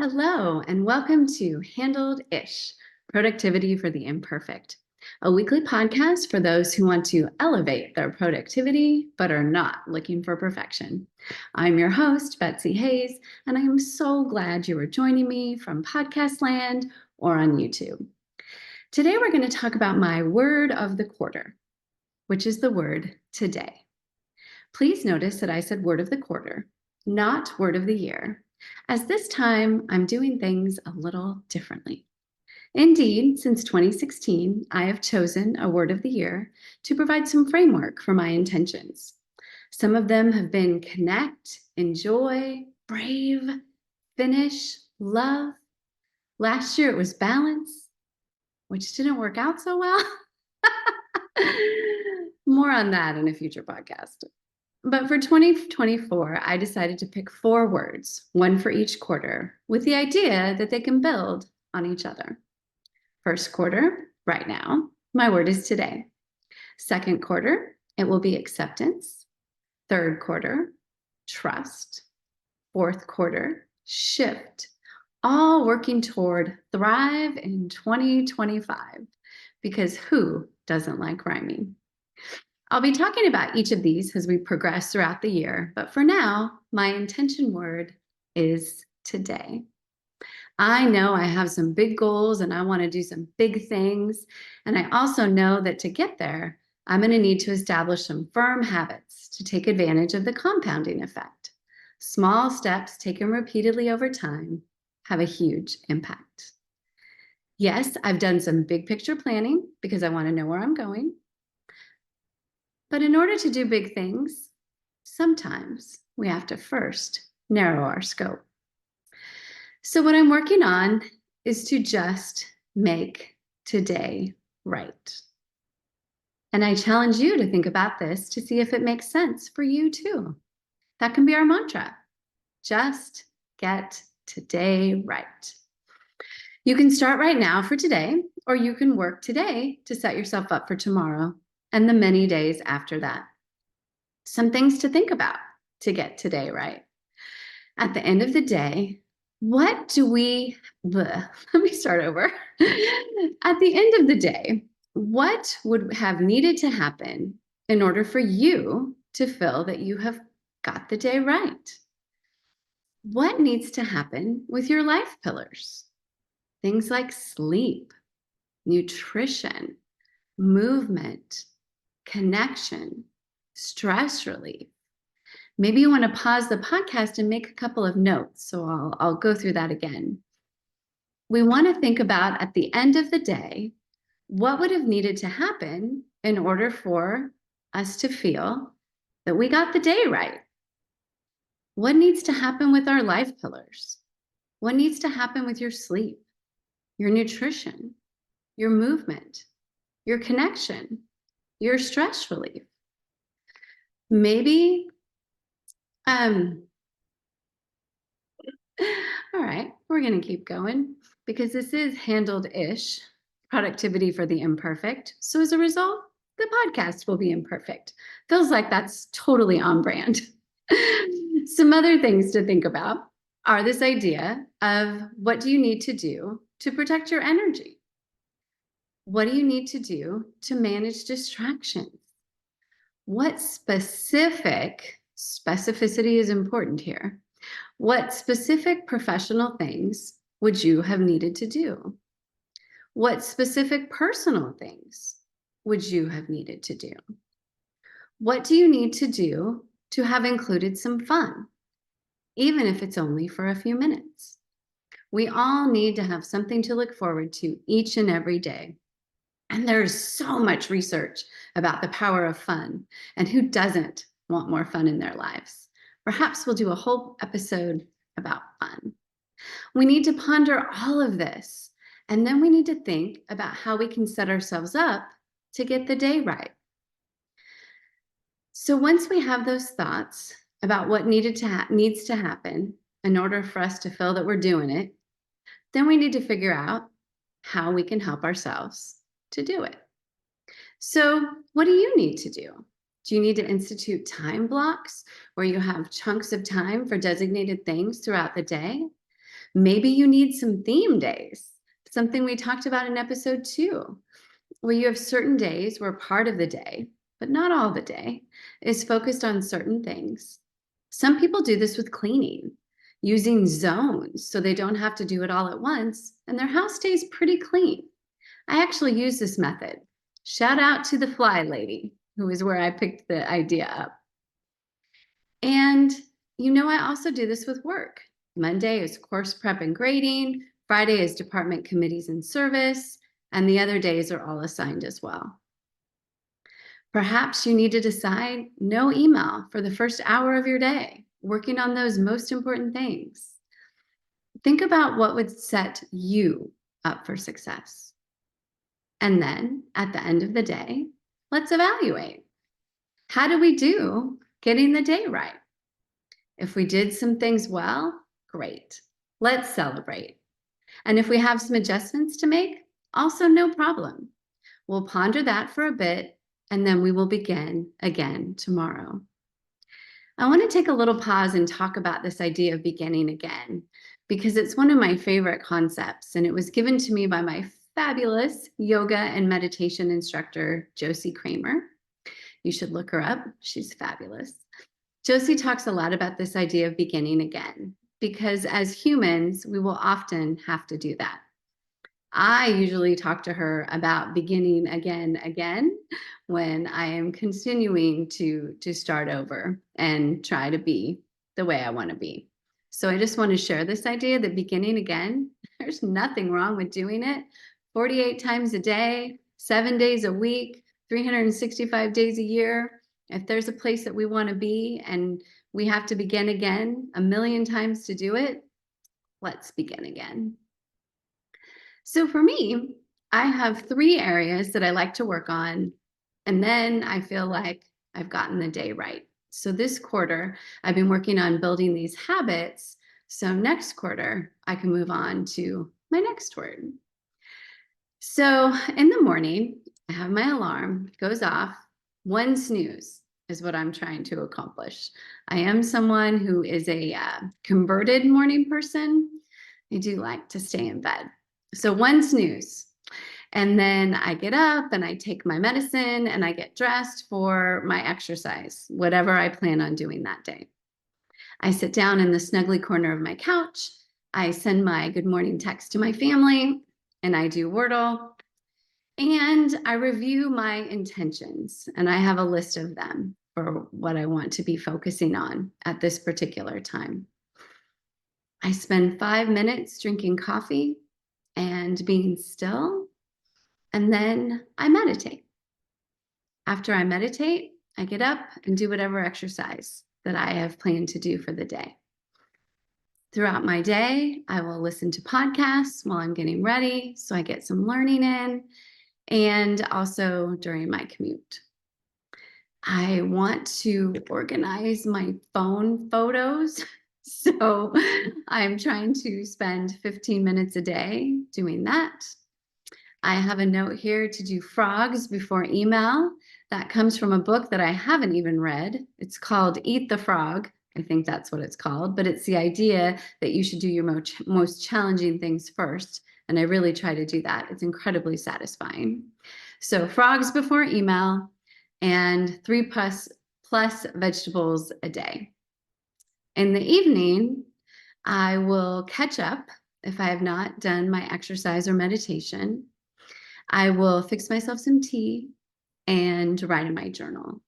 Hello, and welcome to Handled Ish Productivity for the Imperfect, a weekly podcast for those who want to elevate their productivity but are not looking for perfection. I'm your host, Betsy Hayes, and I am so glad you are joining me from Podcast Land or on YouTube. Today, we're going to talk about my word of the quarter, which is the word today. Please notice that I said word of the quarter, not word of the year, as this time I'm doing things a little differently. Indeed, since 2016, I have chosen a word of the year to provide some framework for my intentions. Some of them have been connect, enjoy, brave, finish, love. Last year it was balance, which didn't work out so well. More on that in a future podcast. But for 2024, I decided to pick 4 words, one for each quarter, with the idea that they can build on each other. First quarter, right now, my word is today. Second quarter, it will be acceptance. Third quarter, trust. Fourth quarter, shift. All working toward thrive in 2025, because who doesn't like rhyming? I'll be talking about each of these as we progress throughout the year, but for now, my intention word is today. I know I have some big goals and I want to do some big things. And I also know that to get there, I'm going to need to establish some firm habits to take advantage of the compounding effect. Small steps taken repeatedly over time have a huge impact. Yes, I've done some big picture planning because I want to know where I'm going. But in order to do big things, sometimes we have to first narrow our scope. So what I'm working on is to just make today right. And I challenge you to think about this to see if it makes sense for you too. That can be our mantra. Just get today right. You can start right now for today, or you can work today to set yourself up for tomorrow and the many days after that. Some things to think about to get today right. At the end of the day, what do we, let me start over. At the end of the day, what would have needed to happen in order for you to feel that you have got the day right? What needs to happen with your life pillars? Things like sleep, nutrition, movement, connection, stress relief. Maybe you want to pause the podcast and make a couple of notes. So I'll go through that again. We want to think about at the end of the day, what would have needed to happen in order for us to feel that we got the day right? What needs to happen with our life pillars? What needs to happen with your sleep, your nutrition, your movement, your connection, your stress relief? Maybe, all right, we're going to keep going because this is handled-ish, productivity for the imperfect. So as a result, the podcast will be imperfect. Feels like that's totally on brand. Some other things to think about are this idea of what do you need to do to protect your energy? What do you need to do to manage distractions? What specificity is important here? What specific professional things would you have needed to do? What specific personal things would you have needed to do? What do you need to do to have included some fun, even if it's only for a few minutes? We all need to have something to look forward to each and every day. And there's so much research about the power of fun and who doesn't want more fun in their lives. Perhaps we'll do a whole episode about fun. We need to ponder all of this, and then we need to think about how we can set ourselves up to get the day right. So once we have those thoughts about what needs to happen in order for us to feel that we're doing it, then we need to figure out how we can help ourselves to do it. So what do you need to do? Do you need to institute time blocks where you have chunks of time for designated things throughout the day? Maybe you need some theme days, something we talked about in episode 2, where you have certain days where part of the day, but not all the day, is focused on certain things. Some people do this with cleaning, using zones so they don't have to do it all at once and their house stays pretty clean. I actually use this method. Shout out to the fly lady, who is where I picked the idea up. And I also do this with work. Monday is course prep and grading. Friday is department committees and service. And the other days are all assigned as well. Perhaps you need to decide no email for the first hour of your day, working on those most important things. Think about what would set you up for success. And then at the end of the day, let's evaluate. How do we do getting the day right? If we did some things well, great. Let's celebrate. And if we have some adjustments to make, also no problem. We'll ponder that for a bit, and then we will begin again tomorrow. I want to take a little pause and talk about this idea of beginning again, because it's one of my favorite concepts, and it was given to me by my fabulous yoga and meditation instructor, Josie Kramer. You should look her up. She's fabulous. Josie talks a lot about this idea of beginning again, because as humans, we will often have to do that. I usually talk to her about beginning again when I am continuing to start over and try to be the way I want to be. So I just want to share this idea that beginning again, there's nothing wrong with doing it 48 times a day, 7 days a week, 365 days a year. If there's a place that we want to be and we have to begin again 1,000,000 times to do it, let's begin again. So for me, I have 3 areas that I like to work on, and then I feel like I've gotten the day right. So this quarter, I've been working on building these habits. So next quarter, I can move on to my next word. So in the morning, I have my alarm, goes off. 1 snooze is what I'm trying to accomplish. I am someone who is a converted morning person. I do like to stay in bed. So 1 snooze. And then I get up and I take my medicine and I get dressed for my exercise, whatever I plan on doing that day. I sit down in the snuggly corner of my couch. I send my good morning text to my family and I do Wordle. And I review my intentions, and I have a list of them for what I want to be focusing on at this particular time. I spend 5 minutes drinking coffee and being still, and then I meditate. After I meditate, I get up and do whatever exercise that I have planned to do for the day. Throughout my day, I will listen to podcasts while I'm getting ready, so I get some learning in, and also during my commute. I want to organize my phone photos. So I'm trying to spend 15 minutes a day doing that. I have a note here to do frogs before email. That comes from a book that I haven't even read. It's called Eat the Frog. I think that's what it's called, but it's the idea that you should do your most challenging things first. And I really try to do that. It's incredibly satisfying. So frogs before email and 3 plus vegetables a day. In the evening, I will catch up if I have not done my exercise or meditation. I will fix myself some tea and write in my journal.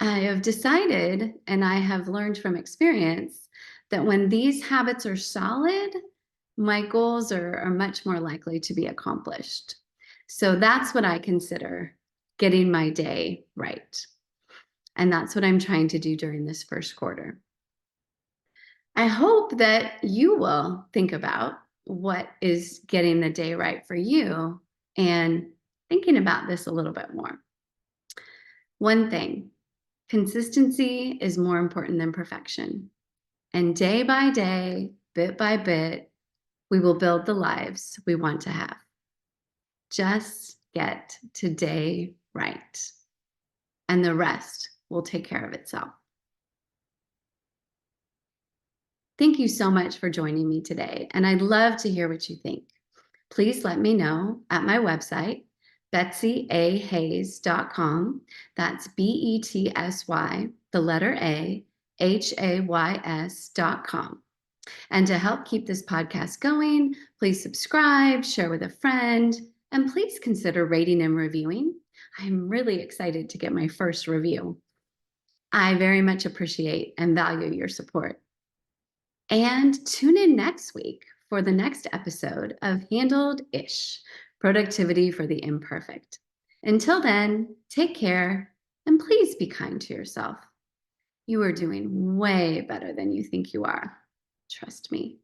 I have decided, and I have learned from experience, that when these habits are solid, my goals are much more likely to be accomplished. So that's what I consider getting my day right. And that's what I'm trying to do during this first quarter. I hope that you will think about what is getting the day right for you and thinking about this a little bit more. One thing, consistency is more important than perfection. And day by day, bit by bit, we will build the lives we want to have. Just get today right, and the rest will take care of itself. Thank you so much for joining me today, and I'd love to hear what you think. Please let me know at my website, BetsyAHayes.com. That's BETSY, the letter A, HAYS.com. And to help keep this podcast going, please subscribe, share with a friend, and please consider rating and reviewing. I'm really excited to get my first review. I very much appreciate and value your support. And tune in next week for the next episode of Handled-ish, Productivity for the Imperfect. Until then, take care and please be kind to yourself. You are doing way better than you think you are. Trust me.